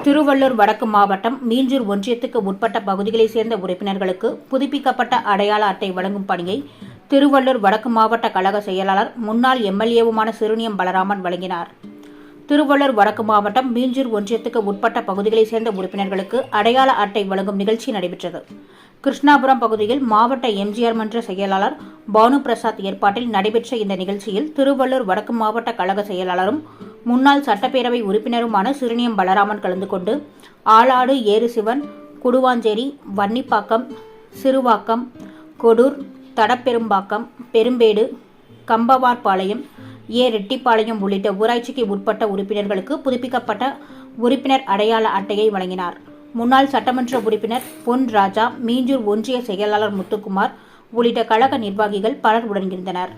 திருவள்ளூர் வடக்கு மாவட்டம் மீஞ்சூர் ஒன்றியத்துக்கு உட்பட்ட பகுதிகளைச் சேர்ந்த உறுப்பினர்களுக்கு புதுப்பிக்கப்பட்ட அடையாள அட்டை வழங்கும் பணியை திருவள்ளூர் வடக்கு மாவட்ட கழக செயலாளர் முன்னாள் எம்எல்ஏவுமான சிறுனியம் பலராமன் வழங்கினார். திருவள்ளூர் வடக்கு மாவட்டம் மீஞ்சூர் ஒன்றியத்துக்கு உட்பட்ட பகுதிகளைச் சேர்ந்த உறுப்பினர்களுக்கு அடையாள அட்டை வழங்கும் நிகழ்ச்சி நடைபெற்றது. கிருஷ்ணாபுரம் பகுதியில் மாவட்ட எம்ஜிஆர் மன்ற செயலாளர் பானு பிரசாத் ஏற்பாட்டில் நடைபெற்ற இந்த நிகழ்ச்சியில் திருவள்ளூர் வடக்கு மாவட்ட கழக செயலாளரும் முன்னாள் சட்டப்பேரவை உறுப்பினருமான சிறுனியம் பலராமன் கலந்து கொண்டு ஆலாடு, ஏறுசிவன், குடுவாஞ்சேரி, வன்னிப்பாக்கம், சிறுவாக்கம், கொடூர், தடப்பெரும்பாக்கம், பெரும்பேடு, கம்பவார்பாளையம், ரெட்டிப்பாளையம் உள்ளிட்ட ஊராட்சிக்கு உட்பட்ட உறுப்பினர்களுக்கு புதுப்பிக்கப்பட்ட உறுப்பினர் அடையாள அட்டையை வழங்கினார். முன்னாள் சட்டமன்ற உறுப்பினர் பொன் ராஜா, மீஞ்சூர் ஒன்றிய செயலாளர் முத்துக்குமார் உள்ளிட்ட கழக நிர்வாகிகள் பலர் உடனிருந்தனர்.